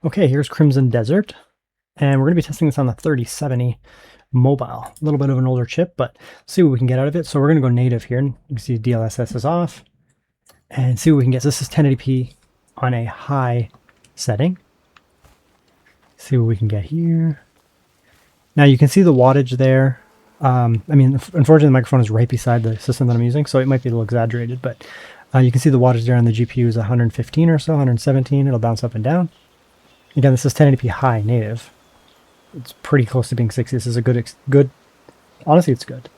Okay, here's Crimson Desert, and we're going to be testing this on the 3070 mobile. A little bit of an older chip, but let's see what we can get out of it. So we're going to go native here, and you can see DLSS is off, and see what we can get. So this is 1080p on a high setting. See what we can get here. Now you can see the wattage there. I mean, unfortunately the microphone is right beside the system that I'm using, so it might be a little exaggerated, but you can see the wattage there on the GPU is 115 or so, 117. It'll bounce up and down. Again, this is 1080p high native. It's pretty close to being 60. This is a good. Honestly, it's good.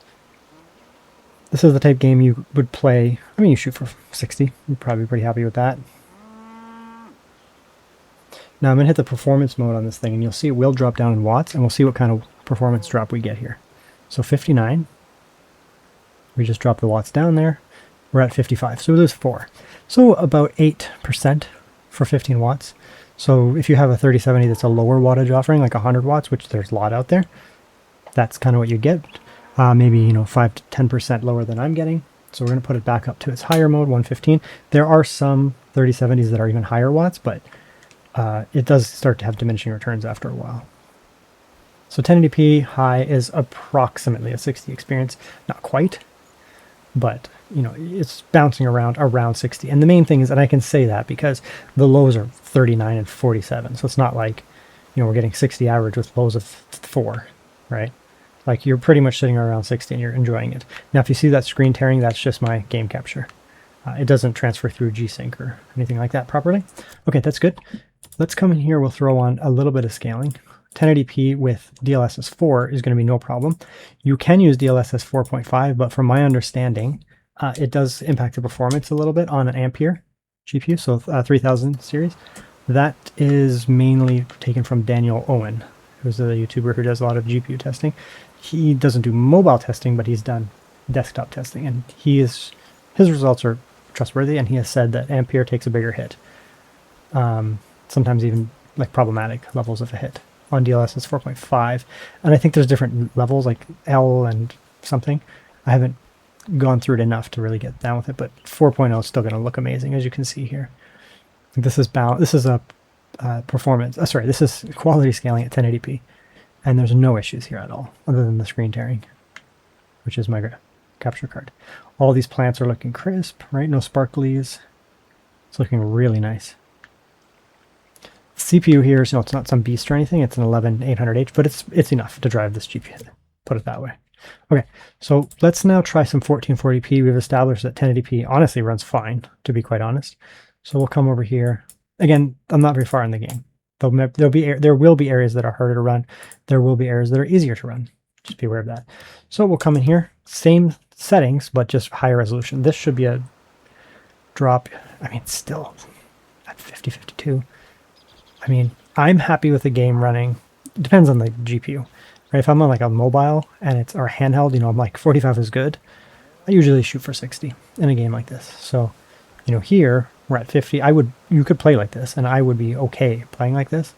This is the type game you would play. I mean, you shoot for 60. You're probably pretty happy with that. Now I'm going to hit the performance mode on this thing, and you'll see it will drop down in watts, and we'll see what kind of performance drop we get here. So 59. We just drop the watts down there. We're at 55. So we lose 4. So about 8% for 15 watts. So if you have a 3070 that's a lower wattage offering, like 100 watts, which there's a lot out there, that's kind of what you get. Maybe 5 to 10% lower than I'm getting. So we're going to put it back up to its higher mode, 115. There are some 3070s that are even higher watts, but it does start to have diminishing returns after a while. So 1080p high is approximately a 60 experience. Not quite, but it's bouncing around 60. And the main thing is, and I can say that because the lows are 39 and 47. So it's not like, we're getting 60 average with lows of 4, right? Like you're pretty much sitting around 60 and you're enjoying it. Now, if you see that screen tearing, that's just my game capture. It doesn't transfer through G-Sync or anything like that properly. Okay, that's good. Let's come in here. We'll throw on a little bit of scaling. 1080p with DLSS 4 is going to be no problem. You can use DLSS 4.5, but from my understanding, it does impact the performance a little bit on an Ampere GPU, so 3000 series. That is mainly taken from Daniel Owen, who's a YouTuber who does a lot of GPU testing. He doesn't do mobile testing, but he's done desktop testing, and his results are trustworthy, and he has said that Ampere takes a bigger hit. Sometimes even like problematic levels of a hit on DLSS 4.5. And I think there's different levels like L and something. I haven't gone through it enough to really get down with it, but 4.0 is still going to look amazing, as you can see here. This is a performance. This is quality scaling at 1080p, and there's no issues here at all, other than the screen tearing, which is my capture card. All these plants are looking crisp, right? No sparklies. It's looking really nice. CPU here, so it's not some beast or anything. It's an 11800H, but it's enough to drive this GPU. Put it that way. Okay, so let's now try some 1440p. We've established that 1080p honestly runs fine, to be quite honest. So we'll come over here. Again, I'm not very far in the game. There will be areas that are harder to run. There will be areas that are easier to run. Just be aware of that. So we'll come in here, same settings, but just higher resolution. This should be a drop. I mean, still at 50, 52. I mean, I'm happy with the game running. It depends on the GPU. Right? If I'm on like a mobile and it's or handheld, I'm like 45 is good. I usually shoot for 60 in a game like this. So, here we're at 50. You could play like this, and I would be okay playing like this.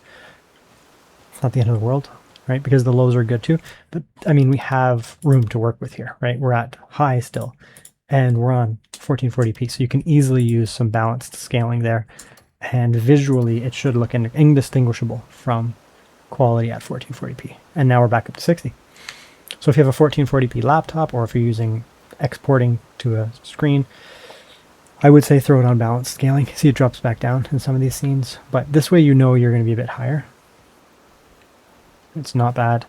It's not the end of the world, right? Because the lows are good too. But I mean, we have room to work with here, right? We're at high still, and we're on 1440p, so you can easily use some balanced scaling there. And visually, it should look indistinguishable from quality at 1440p. And now we're back up to 60. So if you have a 1440p laptop, or if you're using exporting to a screen, I would say throw it on balanced scaling. See, it drops back down in some of these scenes, but this way you're going to be a bit higher. It's not bad.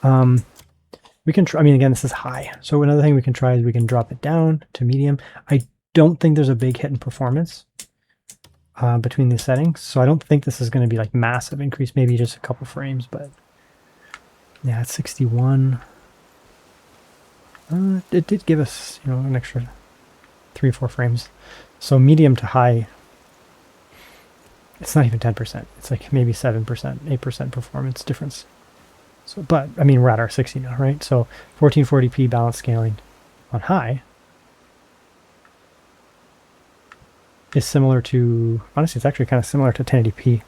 We can try, again, this is high. So another thing we can try is we can drop it down to medium. I don't think there's a big hit in performance between the settings, so I don't think this is going to be like massive increase, maybe just a couple frames, but yeah, it's 61. It did give us an extra 3-4 frames. So medium to high, it's not even 10%. It's like maybe 7%, 8% performance difference. So, but I mean, we're at our 60 now, right? So 1440p balance scaling on high is similar to, honestly, it's actually kind of similar to 1080p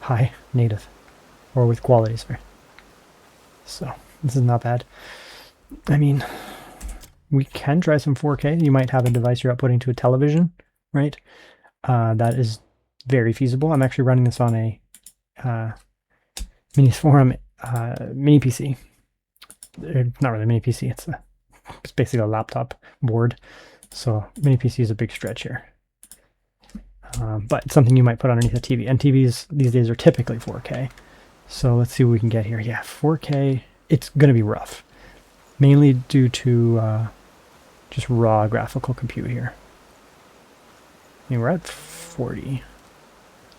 high native, or with quality, sorry. So this is not bad. I mean, we can try some 4K. You might have a device you're outputting to a television, right? That is very feasible. I'm actually running this on a Mini Forum mini PC. Not really a mini PC. It's basically a laptop board. So mini PC is a big stretch here. But it's something you might put underneath a TV. And TVs these days are typically 4K. So let's see what we can get here. Yeah, 4K. It's going to be rough. Mainly due to just raw graphical compute here. I mean, we're at 40.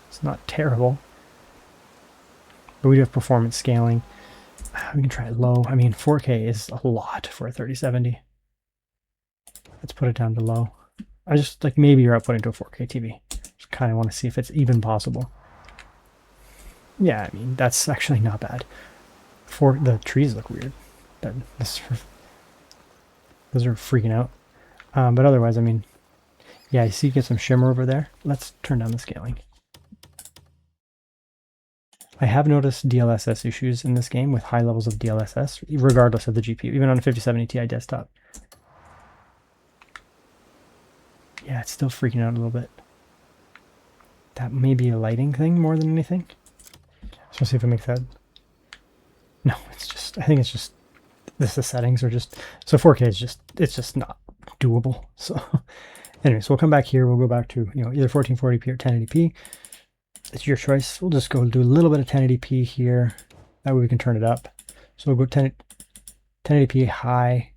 It's not terrible. But we do have performance scaling. We can try it low. I mean, 4K is a lot for a 3070. Let's put it down to low. I just, like, maybe you're outputting to a 4K TV. Just kind of want to see if it's even possible. Yeah, I mean, that's actually not bad. The trees look weird. Those are freaking out. But otherwise, I mean, yeah, you see you get some shimmer over there. Let's turn down the scaling. I have noticed DLSS issues in this game with high levels of DLSS, regardless of the GPU, even on a 5070 Ti desktop. Yeah, it's still freaking out a little bit. That may be a lighting thing more than anything. So let's see if it makes that. No, it's just, I think it's just, the settings are just, so 4K is just, it's just not doable. So anyways, we'll come back here. We'll go back to, you know, either 1440p or 1080p. It's your choice. We'll just go do a little bit of 1080p here. That way we can turn it up. So we'll go 1080p high.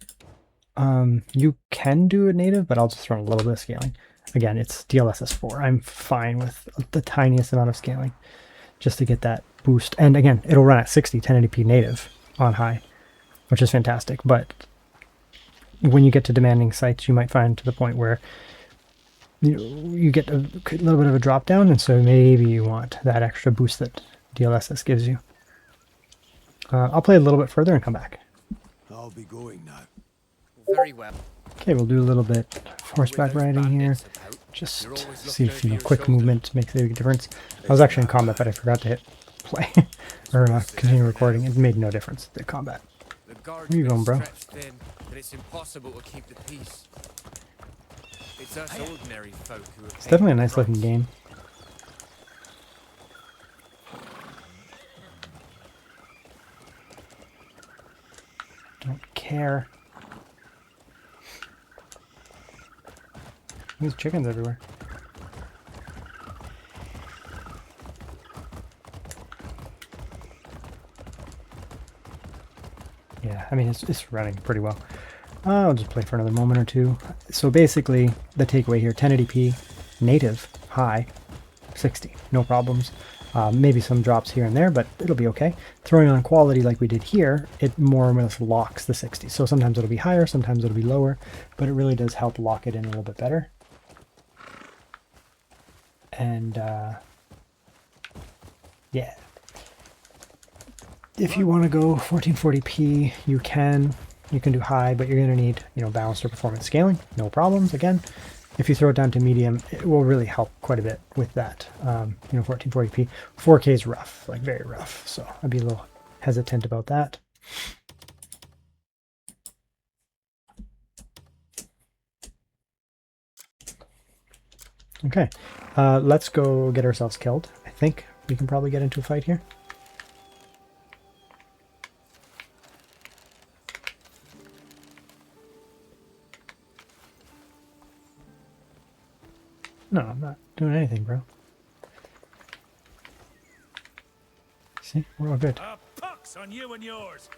You can do it native, but I'll just throw in a little bit of scaling. Again, it's DLSS 4. I'm fine with the tiniest amount of scaling just to get that boost. And again, it'll run at 60 1080p native on high, which is fantastic. But when you get to demanding sites, you might find to the point where you get a little bit of a drop down, and so maybe you want that extra boost that DLSS gives you. I'll play a little bit further and come back. I'll be going now. Very well. Okay, we'll do a little bit of horseback riding here. Just see if, you know, quick movement makes a big difference. I was actually in combat, but I forgot to hit play or continue recording. It made no difference, the combat. Where you going, bro? It's impossible to keep the peace. It's us ordinary folk who It's definitely a nice looking game. Don't care. There's chickens everywhere. Yeah, I mean, it's running pretty well. I'll just play for another moment or two. So basically, the takeaway here, 1080p, native, high, 60, no problems. Maybe some drops here and there, but it'll be okay. Throwing on quality like we did here, it more or less locks the 60. So sometimes it'll be higher, sometimes it'll be lower, but it really does help lock it in a little bit better. And yeah, if you want to go 1440p, you can do high, but you're going to need, you know, balanced or performance scaling. No problems. Again, if you throw it down to medium, it will really help quite a bit with that. You know, 1440p. 4K is rough, like very rough. So I'd be a little hesitant about that. Okay, let's go get ourselves killed. I think we can probably get into a fight here. No, I'm not doing anything, bro. See, we're all good. Pucks on you and yours.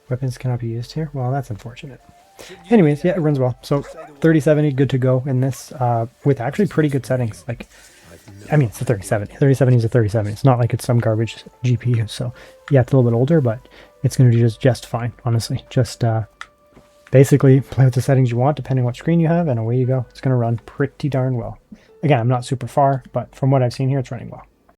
Weapons cannot be used here. Well, that's unfortunate. Anyways, yeah, it runs well. So 3070, good to go in this, with actually pretty good settings. Like, I mean, it's a 3070. 3070 is a 3070. It's not like it's some garbage GPU. So yeah, it's a little bit older, but it's going to do just fine, honestly. Just basically play with the settings you want, depending on what screen you have, and away you go. It's going to run pretty darn well. Again, I'm not super far, but from what I've seen here, it's running well.